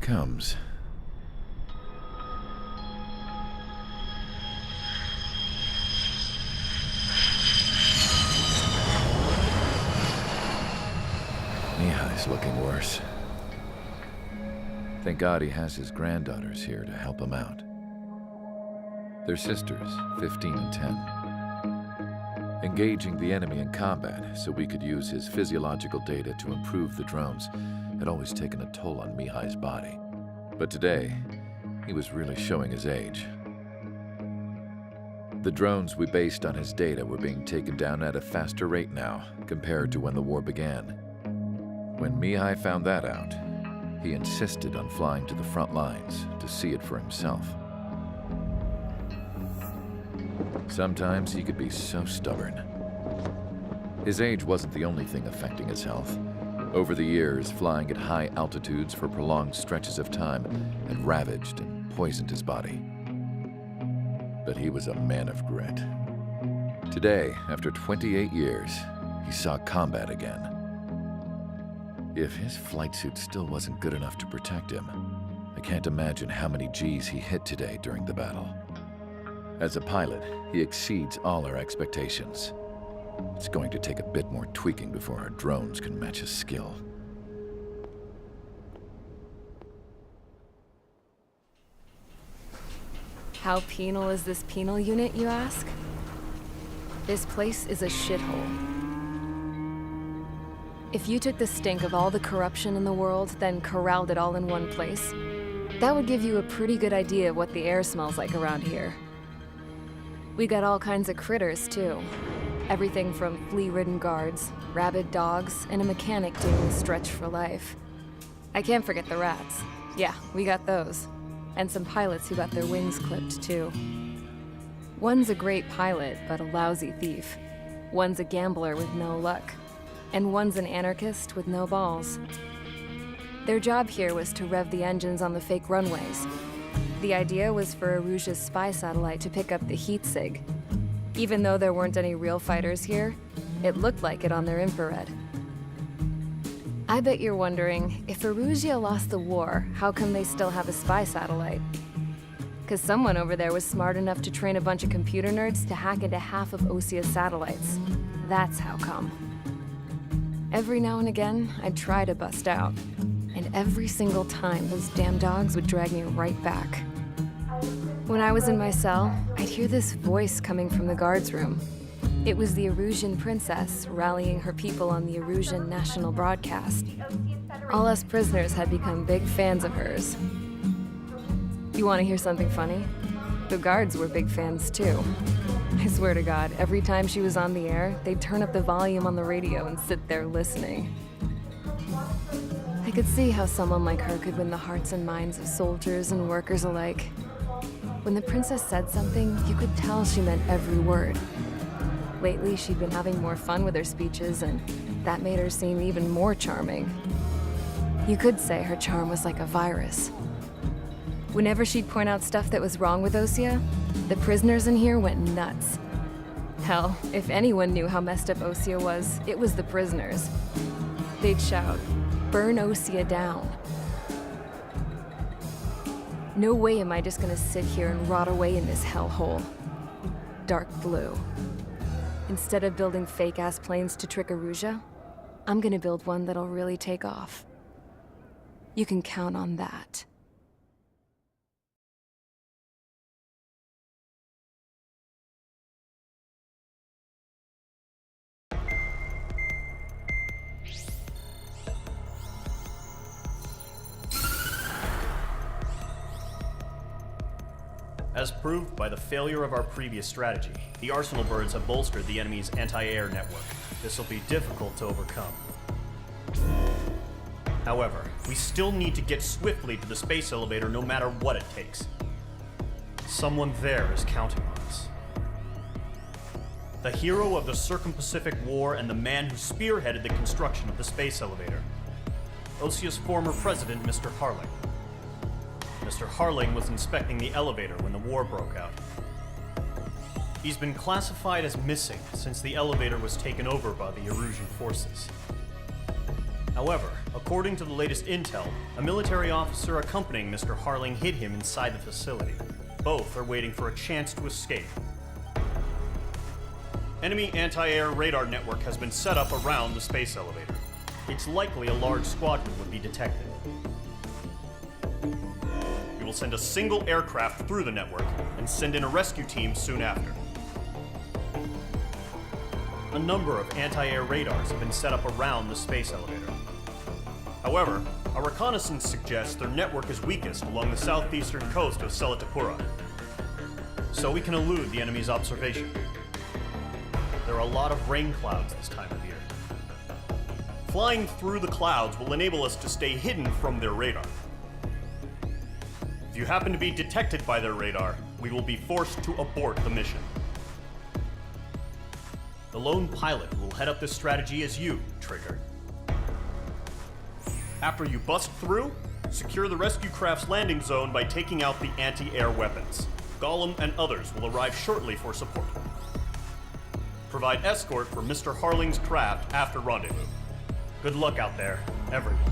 comes. Mihai's looking worse. Thank God he has his granddaughters here to help him out. They're sisters, 15 and 10. Engaging the enemy in combat so we could use his physiological data to improve the drones had always taken a toll on Mihai's body. But today, he was really showing his age. The drones we based on his data were being taken down at a faster rate now compared to when the war began. When Mihai found that out, he insisted on flying to the front lines to see it for himself. Sometimes he could be so stubborn. His age wasn't the only thing affecting his health. Over the years, flying at high altitudes for prolonged stretches of time had ravaged and poisoned his body. But he was a man of grit. Today, after 28 years, he saw combat again. If his flight suit still wasn't good enough to protect him, I can't imagine how many Gs he hit today during the battle. As a pilot, he exceeds all our expectations. It's going to take a bit more tweaking before our drones can match his skill. How penal is this penal unit, you ask? This place is a shithole. If you took the stink of all the corruption in the world, then corralled it all in one place, that would give you a pretty good idea of what the air smells like around here. We got all kinds of critters, too. Everything from flea-ridden guards, rabid dogs, and a mechanic doing the stretch for life. I can't forget the rats. Yeah, we got those. And some pilots who got their wings clipped, too. One's a great pilot, but a lousy thief. One's a gambler with no luck. And one's an anarchist with no balls. Their job here was to rev the engines on the fake runways. The idea was for Aruja's spy satellite to pick up the heat sig. Even though there weren't any real fighters here, it looked like it on their infrared. I bet you're wondering, if Aruja lost the war, how come they still have a spy satellite? 'Cause someone over there was smart enough to train a bunch of computer nerds to hack into half of Osia's satellites. That's how come. Every now and again, I'd try to bust out. And every single time, those damn dogs would drag me right back. When I was in my cell, I'd hear this voice coming from the guards room. It was the Erusian princess rallying her people on the Erusian national broadcast. All us prisoners had become big fans of hers. You want to hear something funny? The guards were big fans too. I swear to God, every time she was on the air, they'd turn up the volume on the radio and sit there listening. I could see how someone like her could win the hearts and minds of soldiers and workers alike. When the princess said something, you could tell she meant every word. Lately, she'd been having more fun with her speeches, and that made her seem even more charming. You could say her charm was like a virus. Whenever she'd point out stuff that was wrong with Osia, the prisoners in here went nuts. Hell, if anyone knew how messed up Osia was, it was the prisoners. They'd shout, "Burn Osia down." No way am I just gonna sit here and rot away in this hellhole. Dark blue. Instead of building fake-ass planes to trick Aruja, I'm gonna build one that'll really take off. You can count on that. As proved by the failure of our previous strategy, the Arsenal birds have bolstered the enemy's anti-air network. This will be difficult to overcome. However, we still need to get swiftly to the space elevator no matter what it takes. Someone there is counting on us. The hero of the Circum-Pacific War and the man who spearheaded the construction of the space elevator. Osia's former president, Mr. Harling. Mr. Harling was inspecting the elevator when the war broke out. He's been classified as missing since the elevator was taken over by the Erusian forces. However, according to the latest intel, a military officer accompanying Mr. Harling hid him inside the facility. Both are waiting for a chance to escape. Enemy anti-air radar network has been set up around the space elevator. It's likely a large squadron would be detected. We will send a single aircraft through the network and send in a rescue team soon after. A number of anti-air radars have been set up around the space elevator. However, our reconnaissance suggests their network is weakest along the southeastern coast of Selatapura, so we can elude the enemy's observation. There are a lot of rain clouds this time of year. Flying through the clouds will enable us to stay hidden from their radar. If you happen to be detected by their radar, we will be forced to abort the mission. The lone pilot will head up this strategy as you, Trigger. After you bust through, secure the rescue craft's landing zone by taking out the anti-air weapons. Gollum and others will arrive shortly for support. Provide escort for Mr. Harling's craft after rendezvous. Good luck out there, everyone.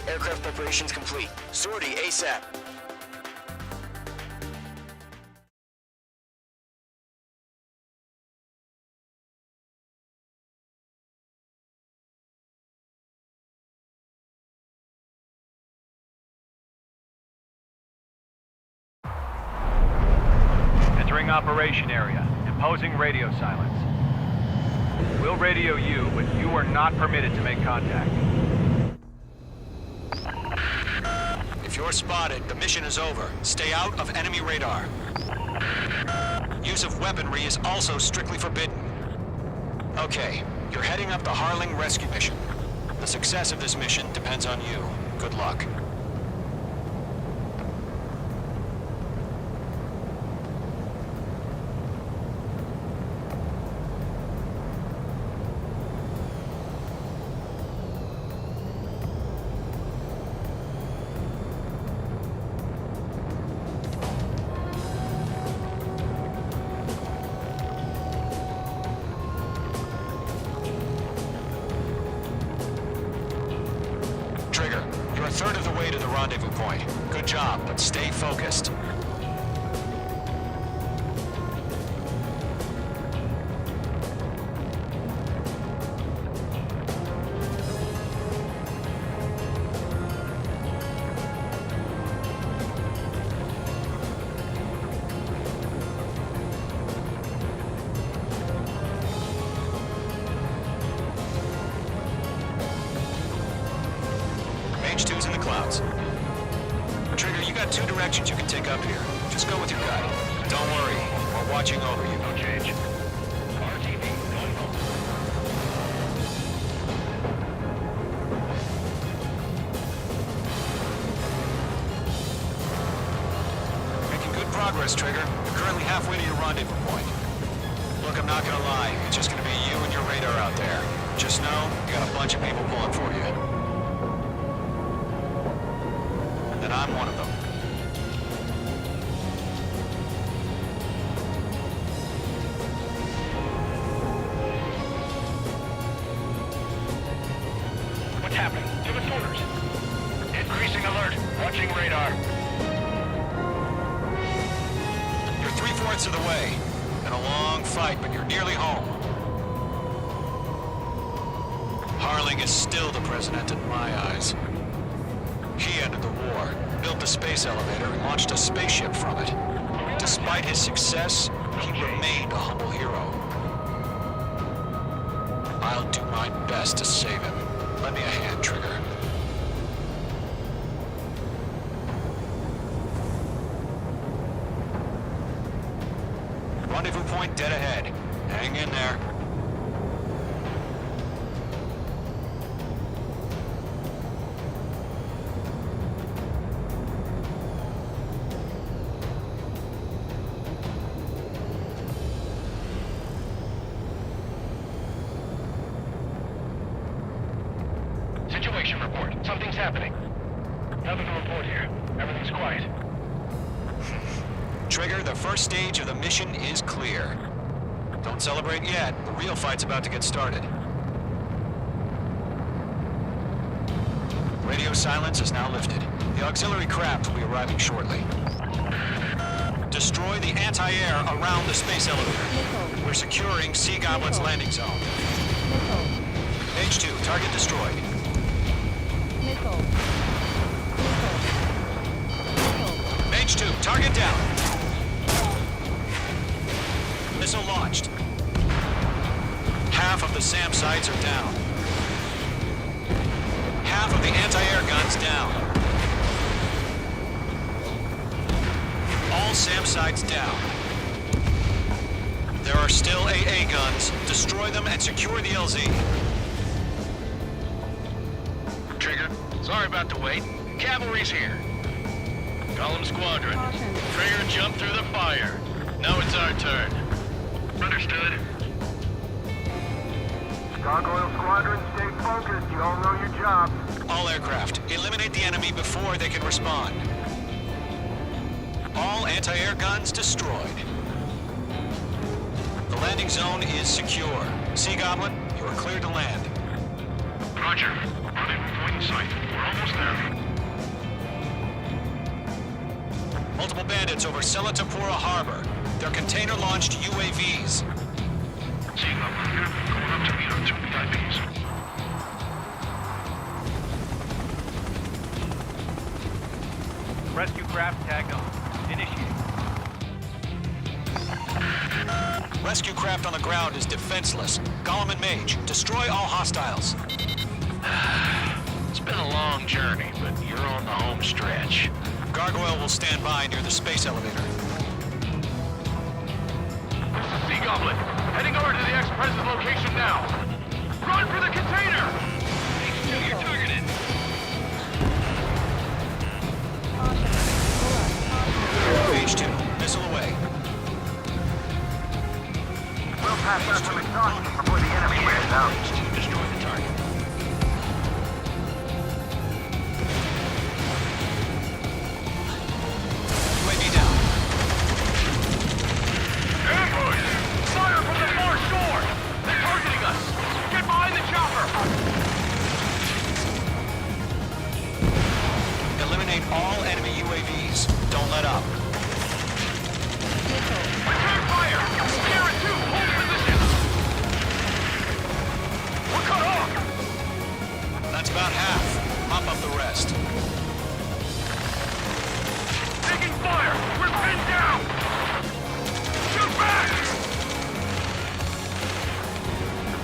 Aircraft preparations complete. Sortie ASAP. Entering operation area. Imposing radio silence. We'll radio you, but you are not permitted to make contact. If you're spotted, the mission is over. Stay out of enemy radar. Use of weaponry is also strictly forbidden. Okay, you're heading up the Harling rescue mission. The success of this mission depends on you. Good luck. You're a third of the way to the rendezvous point. Good job, but stay focused. H2's in the clouds. Trigger, you got two directions you can take up here. Just go with your gut. Don't worry, we're watching over you. No change. RTV going home. Making good progress, Trigger. You're currently halfway to your rendezvous point. Look, I'm not gonna lie. It's just gonna be you and your radar out there. Just know, you got a bunch of people pulling for you. And I'm one of them. What's happening? Give us orders. Increasing alert. Watching radar. You're 3/4 of the way. Been a long fight, but you're nearly home. Harling is still the president in my eyes. He ended the war, built the space elevator, and launched a spaceship from it. Despite his success, he remained a humble hero. I'll do my best to save him. Lend me a hand, Trigger. Rendezvous point dead ahead. Hang in there. Something's happening. Nothing to report here. Everything's quiet. Trigger, the first stage of the mission is clear. Don't celebrate yet. The real fight's about to get started. Radio silence is now lifted. The auxiliary craft will be arriving shortly. Destroy the anti-air around the space elevator. We're securing Sea Goblin's landing zone. H2, target destroyed. H2, target down. Missile launched. Half of the SAM sites are down. Half of the anti-air guns down. All SAM sites down. There are still AA guns. Destroy them and secure the LZ. Trigger, sorry about the wait. Cavalry's here. Column Squadron. Trigger jumped through the fire. Now it's our turn. Understood. Gargoyle Squadron, stay focused. You all know your job. All aircraft, eliminate the enemy before they can respond. All anti-air guns destroyed. The landing zone is secure. Sea Goblin, you are cleared to land. Roger. Rendezvous point in sight. We're almost there. Multiple bandits over Selatapura Harbor. They're container-launched UAVs. Seeing up here, going up to meet our two VIPs. Rescue craft tagged on. Initiate. Rescue craft on the ground is defenseless. Gollum and Mage, destroy all hostiles. It's been a long journey, but you're on the home stretch. Gargoyle will stand by near the space elevator. Sea Goblin, heading over to the ex-president's location now. Run for the container! H2, you're targeted. H2, missile away. We'll pass out some exhaust before the enemy wears out. H2, destroy the target. UAV down. Ambush! Fire from the far shore! They're targeting us! Get behind the chopper! Eliminate all enemy UAVs. Don't let up. Return fire! Sierra 2, hold position! We're cut off! That's about half. Mop up the rest. Taking fire! We're pinned down! Shoot back!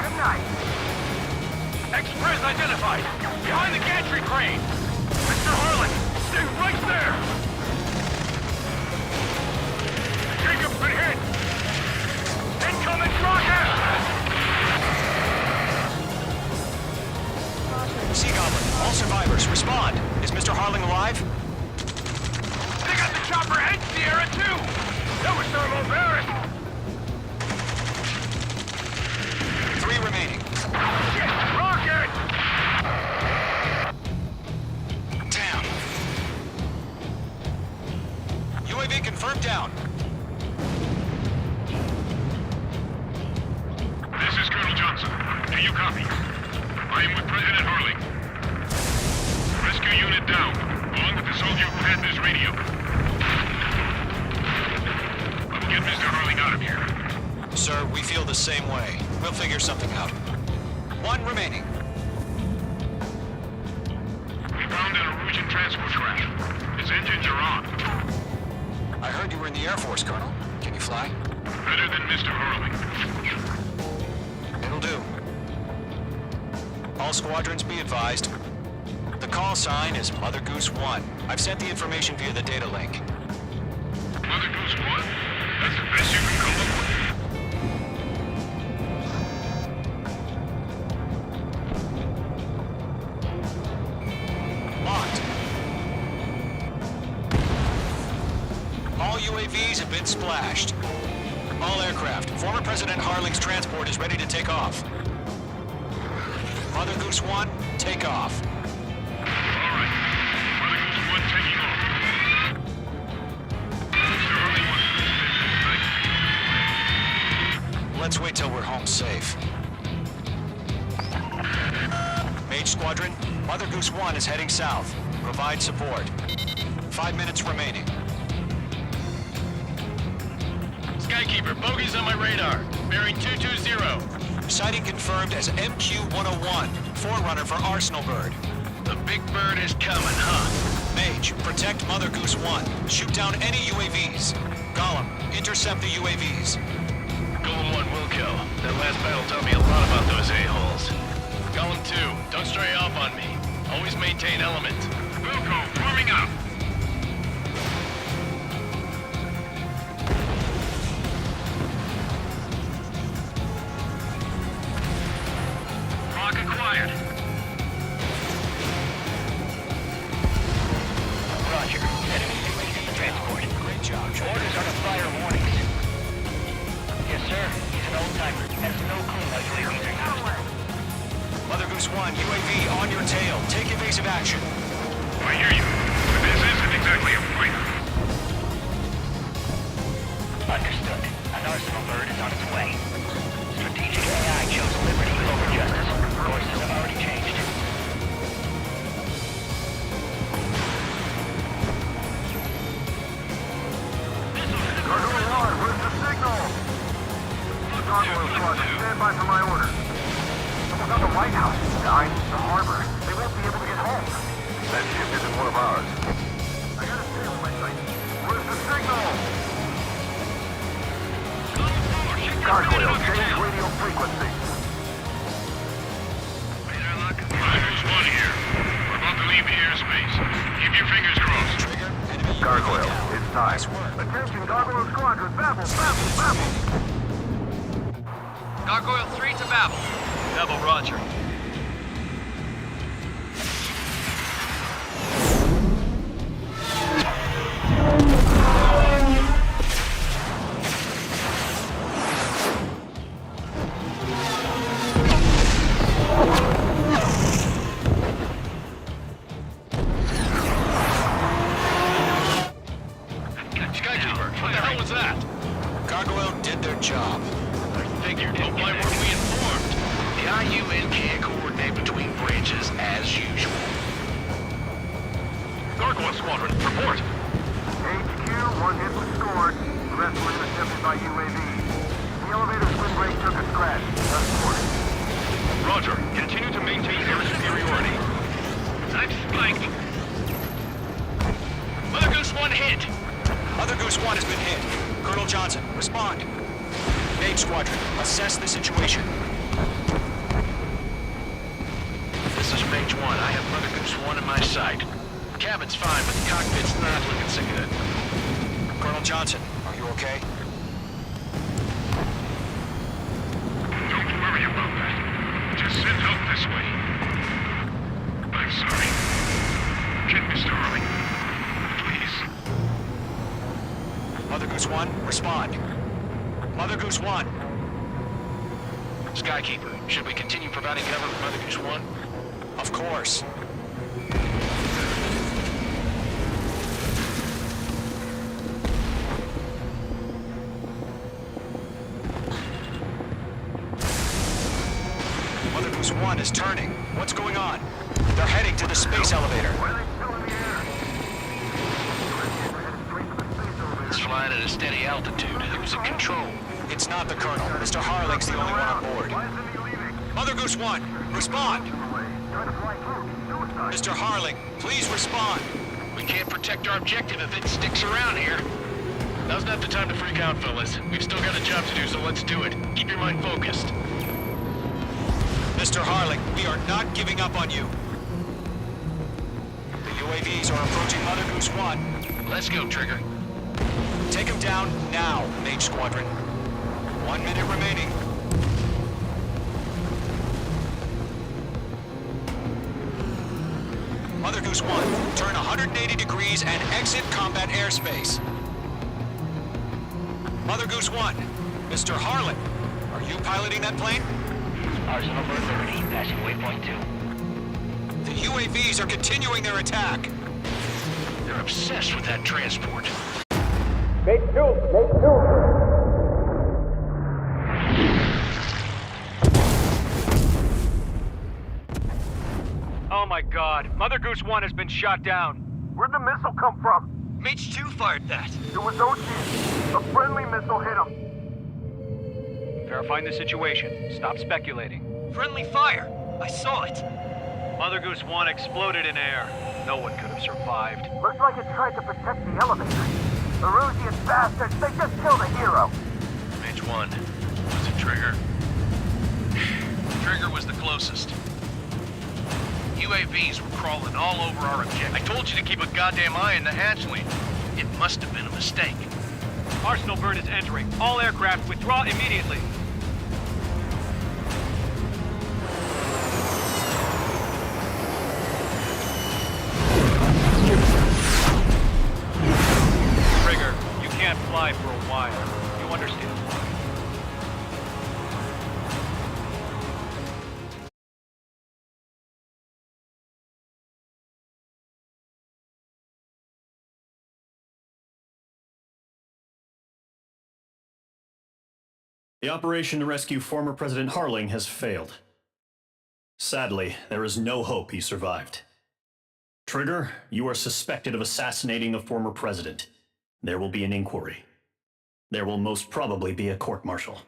Good night. Express identified. Behind the gantry crane. Mr. Harlan, stay right there! Jacob's been hit! Incoming Crosshair! Sea Goblin, all survivors, respond. Is Mr. Harling alive? They got the chopper and Sierra too! That was so embarrassed! 3 remaining. Shit! Rocket! Down. UAV confirmed down. This is Colonel Johnson. Do you copy? I am with President Harling. Rescue unit down, along with the soldier who had this radio. I will get Mr. Harling out of here. Sir, we feel the same way. We'll figure something out. 1 remaining. We found an Norwegian transport crash. Its engines are on. I heard you were in the Air Force, Colonel. Can you fly? Better than Mr. Harling. It'll do. All squadrons be advised. The call sign is Mother Goose 1. I've sent the information via the data link. Mother Goose 1? That's the best you can come up with. Locked. All UAVs have been splashed. All aircraft. Former President Harling's transport is ready to take off. Mother Goose 1, take off. Let's wait till we're home safe. Mage Squadron, Mother Goose 1 is heading south. Provide support. 5 minutes remaining. Skykeeper, bogeys on my radar. Bearing 220. Sighting confirmed as MQ-101, forerunner for Arsenal Bird. The big bird is coming, huh? Mage, protect Mother Goose 1. Shoot down any UAVs. Gollum, intercept the UAVs. Golem 1 will kill. That last battle taught me a lot about those a-holes. Golem 2, don't stray off on me. Always maintain element. Wilco, forming up. Lock acquired. Roger. Enemy simulating the transport. Great job, Trevor. Orders are to fire warnings. Yes, sir. He's an old-timer. Has no clue how UAVs are used. Mother Goose 1, UAV on your tail. Take evasive action. I hear you. But this isn't exactly a fighter. Understood. An Arsenal Bird is on its way. Strategic AI chose liberty over justice. Courses have already changed. Gargoyle 1, where's the signal? Gargoyle Squadron, stand by for my order. Someone's on the White House. Nine, the harbor. They won't be able to get home. That ship isn't one of ours. I got a sail in my sight. Where's the signal? Gargoyle, change radio frequency. Riders 1 here. We're about to leave the airspace. Keep your fingers crossed. Trigger, enemy UAV Gargoyle, down. it's time. Nice work. Attention, Gargoyle Squadron, babble, babble, babble. Gargoyle 3 to Babel. Double roger. Skykeeper, what the hell was that? Gargoyle did their job. I figured. But why weren't we informed? The IUN can't coordinate between branches as usual. Gargoyle Squadron, report. HQ, one hit was scored. The rest were intercepted by UAV. The elevator's wind break took a scratch. Thus reported. Roger. Continue to maintain air superiority. I'm spiked. Mother Goose 1 hit. Mother Goose 1 has been hit. Colonel Johnson, respond. Mage Squadron, assess the situation. This is Mage 1. I have Mother Goose 1 in my sight. Cabin's fine, but the cockpit's not looking so good. Colonel Johnson, are you okay? Don't worry about that. Just send help this way. I'm sorry. Get Mr. Harling. Please. Mother Goose 1, respond. Mother Goose 1. Skykeeper, should we continue providing cover for Mother Goose 1? Of course. Mother Goose 1 is turning. What's going on? They're heading to the space elevator. Why are they still in the air? It's flying at a steady altitude. Who's in control? It's not the Colonel. Mr. Harling's the only one on board. Why isn't he leaving? Mother Goose 1, respond! Trying to fly through. Suicide. Mr. Harling, please respond. We can't protect our objective if it sticks around here. Now's not the time to freak out, fellas. We've still got a job to do, so let's do it. Keep your mind focused. Mr. Harling, we are not giving up on you. The UAVs are approaching Mother Goose 1. Let's go, Trigger. Take them down now, Mage Squadron. 1 minute remaining. Mother Goose 1, turn 180 degrees and exit combat airspace. Mother Goose 1, Mr. Harlan, are you piloting that plane? Arsenal Bird Liberty, passing waypoint 2. The UAVs are continuing their attack. They're obsessed with that transport. Make two. my god. Mother Goose 1 has been shot down. Where'd the missile come from? Mage 2 fired that. It was OG. A friendly missile hit him. Verifying the situation. Stop speculating. Friendly fire. I saw it. Mother Goose 1 exploded in air. No one could have survived. Looks like it tried to protect the elevator. Erusian bastards, they just killed a hero. Mage 1. Was it Trigger? Trigger was the closest. UAVs were crawling all over our objective. I told you to keep a goddamn eye on the hatchling. It must have been a mistake. Arsenal burn is entering. All aircraft withdraw immediately. Trigger, you can't fly for a while. You understand why? The operation to rescue former President Harling has failed. Sadly, there is no hope he survived. Trigger, you are suspected of assassinating the former president. There will be an inquiry. There will most probably be a court-martial.